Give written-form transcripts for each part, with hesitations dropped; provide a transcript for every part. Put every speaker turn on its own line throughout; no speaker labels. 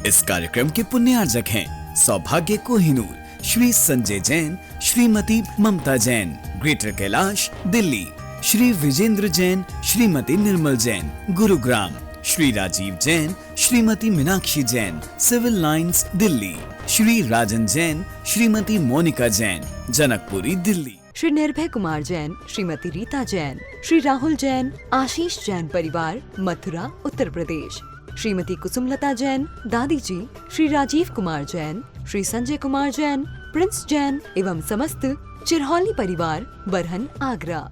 इस कार्यक्रम के पुण्यार्जक हैं सौभाग्य कोहिनूर, श्री संजय जैन, श्रीमती ममता Jain, greater Kailash Delhi, Shri Vijendra Jain, Shrimati Nirmal Jain, Gurugram, Shri Rajiv Jain, Shrimati Meenakshi Jain, civil lines Delhi, Shri राजन जैन, श्रीमती मोनिका जैन, जनकपुरी दिल्ली,
श्री निर्भय कुमार जैन, श्रीमती रीता जैन, श्री राहुल जैन, आशीष जैन परिवार, मथुरा उत्तर प्रदेश, श्रीमती कुसुमलता जैन, दादी जी, श्री राजीव कुमार जैन, श्री संजय कुमार जैन, प्रिंस जैन एवं समस्त चिरहौली परिवार, बरहन आगरा।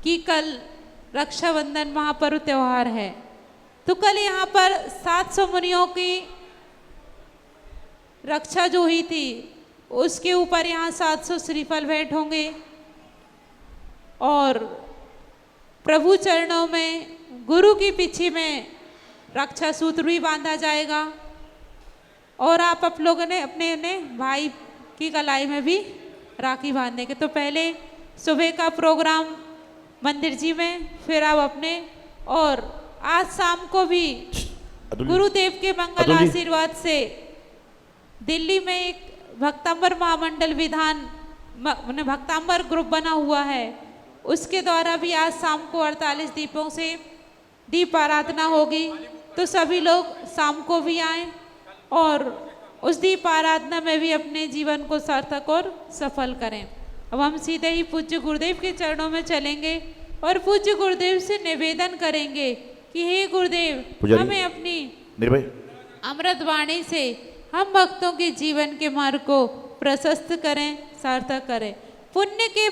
कि कल रक्षाबंधन महापर्व त्योहार है, तो कल यहाँ पर 700 मुनियों की रक्षा जो हुई थी उसके ऊपर यहाँ 700 श्रीफल भेंट होंगे और प्रभु चरणों में गुरु की पीछे में रक्षा सूत्र भी बांधा जाएगा और आप लोगों ने अपने भाई की कलाई में भी राखी बांधेंगे। तो पहले सुबह का प्रोग्राम मंदिर जी में, फिर आप अपने, और आज शाम को भी गुरुदेव के मंगल आशीर्वाद से दिल्ली में एक भक्तांबर महामंडल विधान भक्तांबर ग्रुप बना हुआ है, उसके द्वारा भी आज शाम को 48 दीपों से दीप आराधना होगी। तो सभी लोग शाम को भी आएं और उस दीप आराधना में भी अपने जीवन को सार्थक और सफल करें। अब हम सीधे ही पूज्य गुरुदेव के चरणों में चलेंगे और पूज्य गुरुदेव से निवेदन करेंगे कि हे गुरुदेव, हमें अपनी अमृत वाणी से हम भक्तों के जीवन के मार्ग को प्रशस्त करें, सार्थक करें। पुण्य के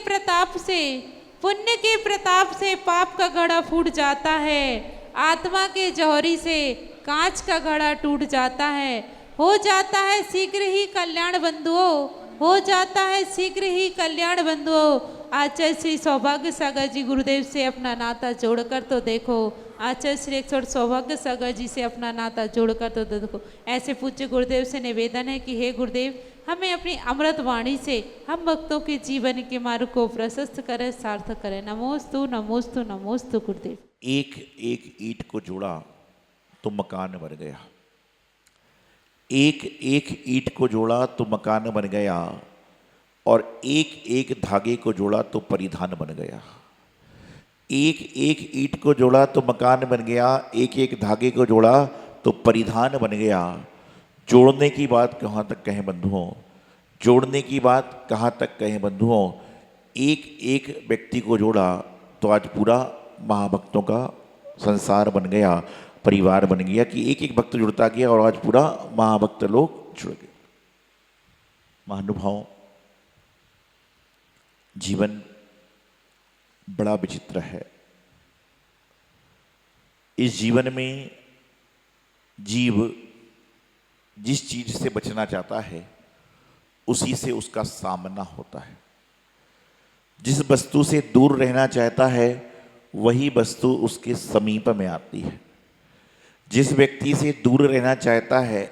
प्रताप से पाप का घड़ा फूट जाता है, आत्मा के जौहरी से कांच का घड़ा टूट जाता है। हो जाता है शीघ्र ही कल्याण बंधुओं, हो जाता है शीघ्र ही कल्याण बंधुओं। आचार्य श्री सौभाग्य सागर जी गुरुदेव से अपना नाता जोड़कर तो देखो, आचार्य श्री अक्षर सौभाग्य सागर जी से अपना नाता जोड़कर तो देखो। ऐसे पूज्य गुरुदेव से निवेदन है कि हे गुरुदेव, हमें अपनी अमृत वाणी से हम भक्तों के जीवन के मार्ग को प्रशस्त करें, सार्थक करें। नमोस्तु नमोस्तु नमोस्तु गुरुदेव।
एक एक ईंट को जोड़ा तो मकान बन गया, एक एक ईंट को जोड़ा तो मकान बन गया, और एक एक धागे को जोड़ा तो परिधान बन गया। एक एक ईंट को जोड़ा तो मकान बन गया, एक एक धागे को जोड़ा तो परिधान बन गया। जोड़ने की बात कहाँ तक कहें बंधुओं, जोड़ने की बात कहाँ तक कहें बंधुओं। एक एक व्यक्ति को जोड़ा तो आज पूरा महाभक्तों का संसार बन गया, परिवार बन गया, कि एक एक भक्त जुड़ता गया और आज पूरा महाभक्त लोग जुड़ गए। महानुभाव, जीवन बड़ा विचित्र है। इस जीवन में जीव जिस चीज से बचना चाहता है उसी से उसका सामना होता है। जिस वस्तु से दूर रहना चाहता है वही वस्तु उसके समीप में आती है। जिस व्यक्ति से दूर रहना चाहता है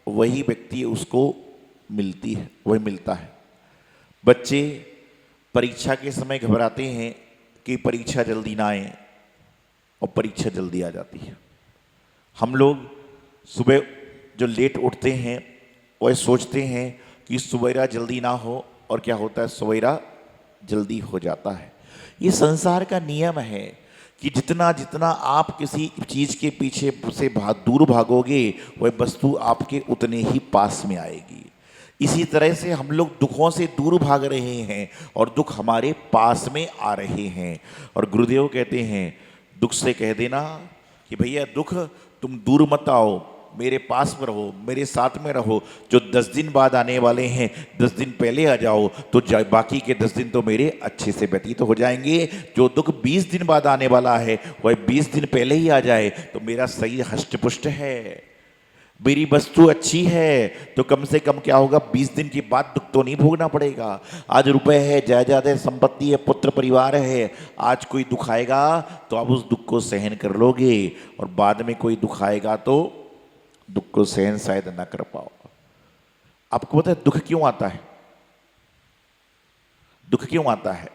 वही व्यक्ति उसको मिलती है, वही मिलता है। बच्चे परीक्षा के समय घबराते हैं कि परीक्षा जल्दी ना आए, और परीक्षा जल्दी आ जाती है। हम लोग सुबह जो लेट उठते हैं वह सोचते हैं कि सवेरा जल्दी ना हो, और क्या होता है, सवेरा जल्दी हो जाता है। ये संसार का नियम है कि जितना जितना आप किसी चीज़ के पीछे से दूर भागोगे वह वस्तु आपके उतने ही पास में आएगी। इसी तरह से हम लोग दुखों से दूर भाग रहे हैं और दुख हमारे पास में आ रहे हैं। और गुरुदेव कहते हैं दुख से कह देना कि भैया दुख तुम दूर मत आओ, मेरे पास में रहो, मेरे साथ में रहो। जो 10 दिन बाद आने वाले हैं 10 दिन पहले आ जाओ तो बाकी के 10 दिन तो मेरे अच्छे से व्यतीत हो जाएंगे। जो दुख 20 दिन बाद आने वाला है वह 20 दिन पहले ही आ जाए तो मेरा सही हष्टपुष्ट है, मेरी वस्तु अच्छी है, तो कम से कम क्या होगा, 20 दिन के बाद दुख तो नहीं भोगना पड़ेगा। आज रुपए है, जायदाद है, संपत्ति है, पुत्र परिवार है, आज कोई दुख आएगा तो आप उस दुख को सहन कर लोगे, और बाद में कोई दुख आएगा तो दुख को सहन शायद ना कर पाओ। आपको पता है दुख क्यों आता है? दुख क्यों आता है?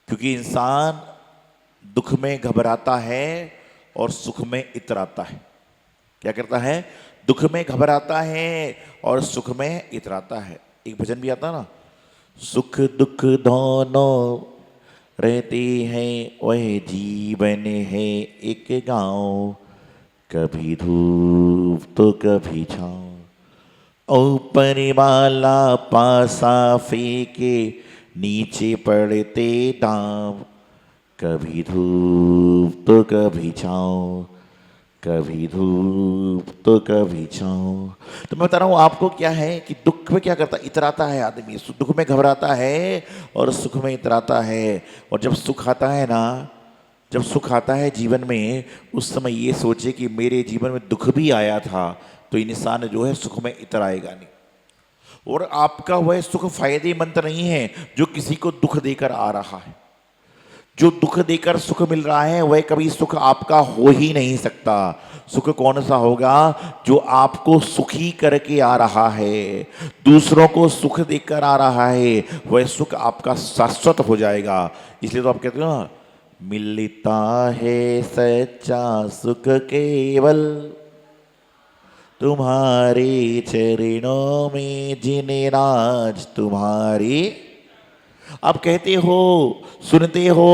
क्योंकि इंसान दुख में घबराता है और सुख में इतराता है। क्या करता है? दुख में घबराता है और सुख में इतराता है। एक भजन भी आता ना, सुख दुख दोनों रहते हैं वह जीवन है एक गांव, कभी धूप तो कभी छाँव, ऊपर वाला पासा फेंके नीचे पड़ते दाम, कभी धूप तो कभी छाँव, कभी धूप तो कभी छाँव। तो मैं बता रहा हूँ आपको क्या है कि दुख में क्या करता है, इतराता है आदमी, दुख में घबराता है और सुख में इतराता है। और जब सुख आता है ना, जब सुख आता है जीवन में, उस समय ये सोचे कि मेरे जीवन में दुख भी आया था, तो इंसान जो है सुख में इतराएगा नहीं। और आपका वह सुख फायदेमंद नहीं है जो किसी को दुख देकर आ रहा है। जो दुख देकर सुख मिल रहा है वह कभी सुख आपका हो ही नहीं सकता। सुख कौन सा होगा? जो आपको सुखी करके आ रहा है, दूसरों को सुख देकर आ रहा है, वह सुख आपका शाश्वत हो जाएगा। इसलिए तो आप कहते हो ना, मिलता है सच्चा सुख केवल तुम्हारे चरणों में, जिन्हें राज तुम्हारे। आप कहते हो, सुनते हो,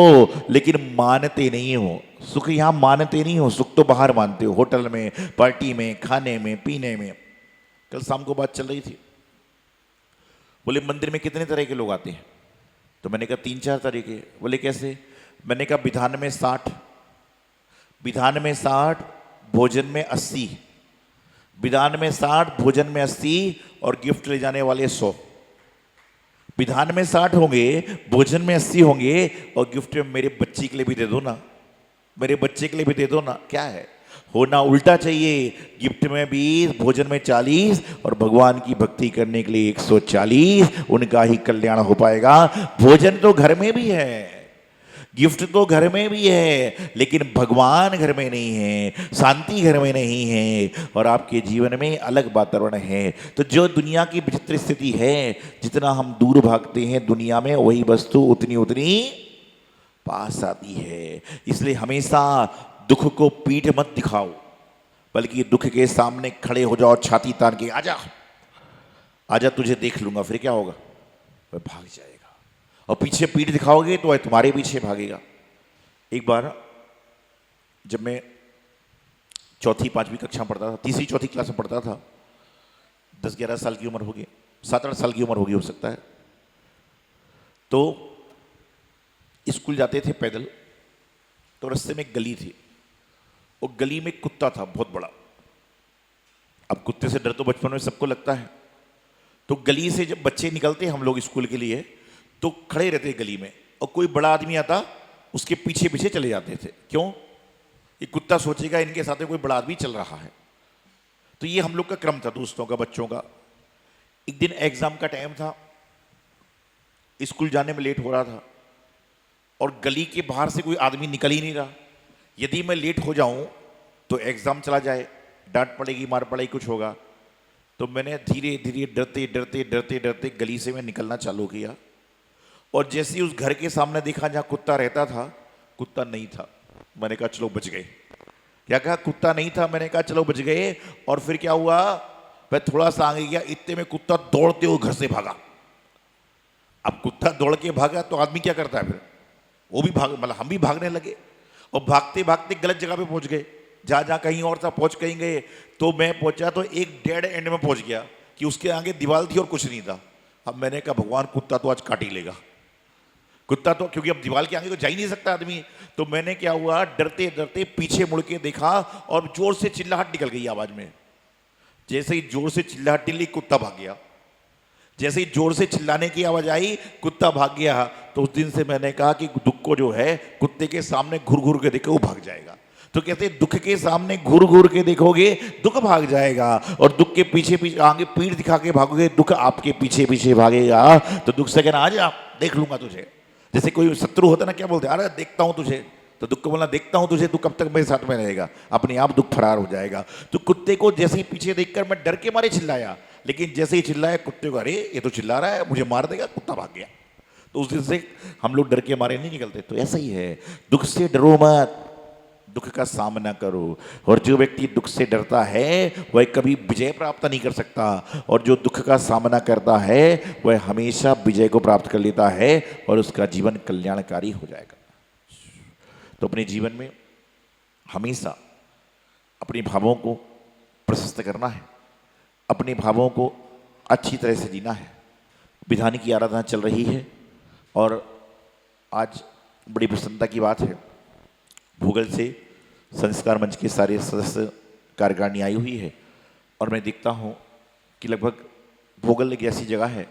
लेकिन मानते नहीं हो। सुख यहाँ मानते नहीं हो, सुख तो बाहर मानते हो, होटल में, पार्टी में, खाने में, पीने में। कल शाम को बात चल रही थी, बोले मंदिर में कितने तरह के लोग आते हैं? तो मैंने कहा 3-4 तरह के। बोले कैसे? मैंने कहा विधान में 60, विधान में 60, भोजन में 80, विधान में 60, भोजन में 80, और गिफ्ट ले जाने वाले 100। विधान में 60 होंगे, भोजन में 80 होंगे, और गिफ्ट में मेरे बच्ची के लिए भी दे दो ना, मेरे बच्चे के लिए भी दे दो ना। क्या है? होना उल्टा चाहिए, गिफ्ट में 20, भोजन में 40 और भगवान की भक्ति करने के लिए 140, उनका ही कल्याण हो पाएगा। भोजन तो घर में भी है, गिफ्ट तो घर में भी है, लेकिन भगवान घर में नहीं है, शांति घर में नहीं है, और आपके जीवन में अलग वातावरण है। तो जो दुनिया की विचित्र स्थिति है, जितना हम दूर भागते हैं दुनिया में, वही वस्तु उतनी उतनी पास आती है। इसलिए हमेशा दुख को पीठ मत दिखाओ, बल्कि दुख के सामने खड़े हो जाओ, छाती तान के, आजा आजा तुझे देख लूंगा, फिर क्या होगा, वह भाग जाएगा। और पीछे पीठ दिखाओगे तो वह तुम्हारे पीछे भागेगा। एक बार जब मैं 4वीं 5वीं कक्षा में पढ़ता था, 3री 4थी क्लास में पढ़ता था, 10-11 साल की उम्र होगी, 7-8 साल की उम्र होगी हो सकता है, तो स्कूल जाते थे पैदल। तो रास्ते में एक गली थी, वो गली में कुत्ता था बहुत बड़ा। अब कुत्ते से डर तो बचपन में सबको लगता है। तो गली से जब बच्चे निकलते हम लोग स्कूल के लिए, तो खड़े रहते गली में, और कोई बड़ा आदमी आता उसके पीछे पीछे चले जाते थे। क्यों? ये कुत्ता सोचेगा इनके साथ कोई बड़ा आदमी चल रहा है। तो ये हम लोग का क्रम था दोस्तों का, बच्चों का। एक दिन एग्जाम का टाइम था, स्कूल जाने में लेट हो रहा था, और गली के बाहर से कोई आदमी निकल ही नहीं रहा। यदि मैं लेट हो जाऊं तो एग्जाम चला जाए, डांट पड़ेगी, मार पड़ेगी, कुछ होगा। तो मैंने धीरे धीरे डरते डरते डरते डरते गली से मैं निकलना चालू किया, और जैसे ही उस घर के सामने देखा जहां कुत्ता रहता था, कुत्ता नहीं था। मैंने कहा चलो बच गए। क्या कहा? कुत्ता नहीं था। मैंने कहा चलो बच गए। और फिर क्या हुआ, मैं थोड़ा सा आगे गया, इतने में कुत्ता दौड़ते हुए घर से भागा। अब कुत्ता दौड़ के भागा तो आदमी क्या करता है, फिर वो भी भाग, मतलब हम भी भागने लगे, और भागते भागते गलत जगह पे पहुंच गए। जहां कहीं और था पहुंच कहीं गए, तो मैं पहुंचा तो एक डेड एंड में पहुंच गया कि उसके आगे दीवार थी और कुछ नहीं था। अब मैंने कहा भगवान, कुत्ता तो आज काट ही लेगा, कुत्ता तो, क्योंकि अब दीवार के आगे तो जा ही नहीं सकता आदमी। तो मैंने क्या हुआ, डरते डरते पीछे मुड़ के देखा, और जोर से चिल्लाहट निकल गई आवाज में। जैसे ही जोर से चिल्लाहट निकली, कुत्ता भाग गया। जैसे ही जोर से चिल्लाने की आवाज आई, कुत्ता भाग गया। तो उस दिन से मैंने कहा कि दुख को जो है कुत्ते के सामने घुर घुर के देखो, वो भाग जाएगा। तो कहते दुख के सामने घुर घुर के देखोगे, दुख भाग जाएगा, और दुख के पीछे पीछे आगे पीठ दिखा के भागोगे, दुख आपके पीछे पीछे भागेगा। तो दुख से कहना, आज आप देख लूंगा तुझे। जैसे कोई शत्रु होता ना, क्या बोलते, अरे देखता हूं तुझे, तो दुख को बोलना देखता हूं तुझे, तू कब तक मेरे साथ में रहेगा, अपने आप दुख फरार हो जाएगा। तो कुत्ते को जैसे ही पीछे देखकर मैं डर के मारे चिल्लाया, लेकिन जैसे ही चिल्लाया कुत्ते को, अरे ये तो चिल्ला रहा है, मुझे मार देगा, कुत्ता भाग गया। तो उस दिन से हम लोग डर के मारे नहीं निकलते। तो ऐसा ही है, दुख से डरो मत, दुख का सामना करो। और जो व्यक्ति दुख से डरता है वह कभी विजय प्राप्त नहीं कर सकता, और जो दुख का सामना करता है वह हमेशा विजय को प्राप्त कर लेता है, और उसका जीवन कल्याणकारी हो जाएगा। तो अपने जीवन में हमेशा अपने भावों को प्रशस्त करना है, अपने भावों को अच्छी तरह से जीना है। विधान की आराधना चल रही है, और आज बड़ी प्रसन्नता की बात है, भूगल से संस्कार मंच के सारे सदस्य कार्यकारिणी आई हुई है। और मैं देखता हूँ कि लगभग भोगल एक ऐसी जगह है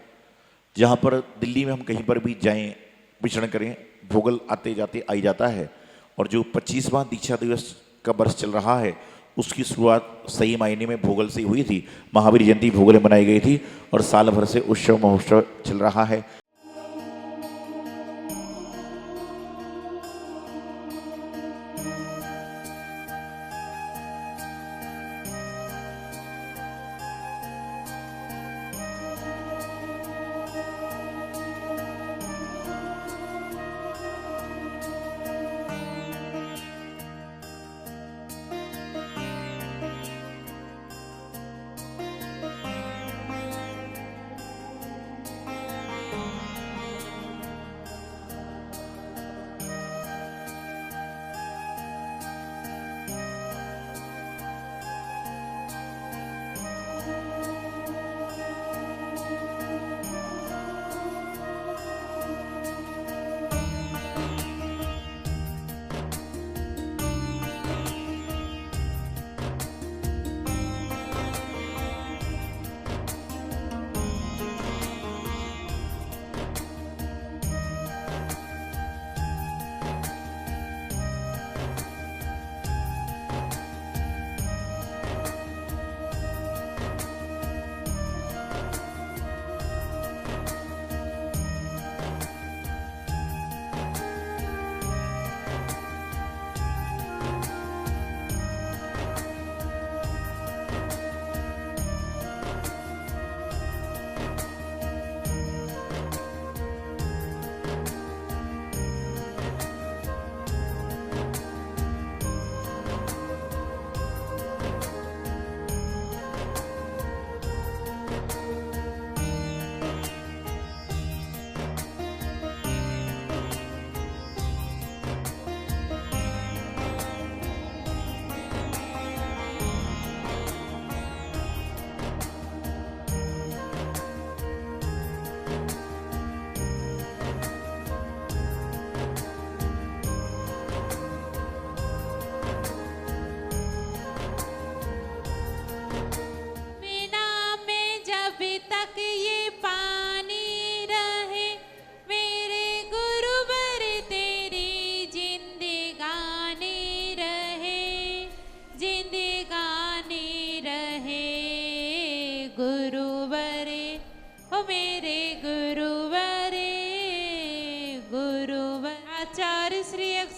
जहाँ पर दिल्ली में हम कहीं पर भी जाएं, विचरण करें, भोगल आते जाते आई जाता है। और जो 25वां दीक्षा दिवस का वर्ष चल रहा है, उसकी शुरुआत सही मायने में भोगल से हुई थी। महावीर जयंती भोगल में मनाई गई थी, और साल भर से उत्सव महोत्सव चल रहा है।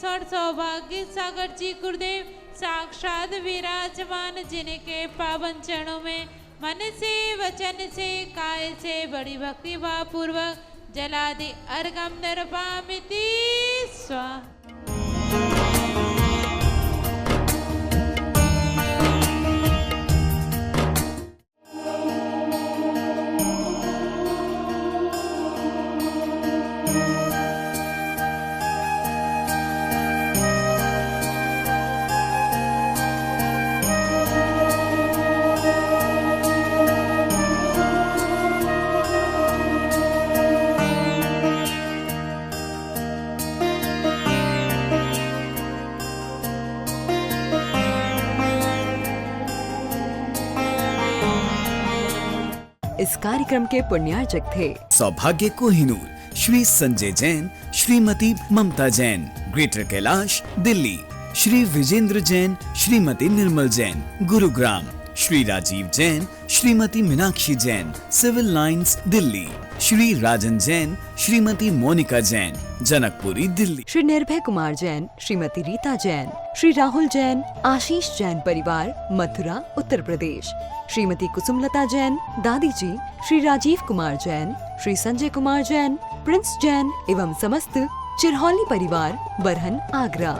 और सौभाग्य सागर जी गुरुदेव साक्षात विराजमान, जिनके पावन चरणों में मन से वचन से काय से बड़ी भक्ति भाव पूर्वक जलादि अर्घम निर्वामिति स्वाहा।
इस कार्यक्रम के पुण्यार्चक थे
सौभाग्य कोहिनूर श्री संजय जैन, श्रीमती ममता Jain, greater Kailash Delhi, Shri Vijendra Jain, Shrimati Nirmal Jain, Gurugram, Shri Rajiv Jain, Shrimati Meenakshi Jain, civil lines Delhi, Shri राजन जैन, श्रीमती मोनिका जैन, जनकपुरी दिल्ली,
श्री निर्भय कुमार जैन, श्रीमती रीता जैन, श्री राहुल जैन, आशीष जैन परिवार, मथुरा उत्तर प्रदेश, श्रीमती कुसुमलता जैन, दादी जी, श्री राजीव कुमार जैन, श्री संजय कुमार जैन, प्रिंस जैन एवं समस्त चिरहौली परिवार, बरहन आगरा।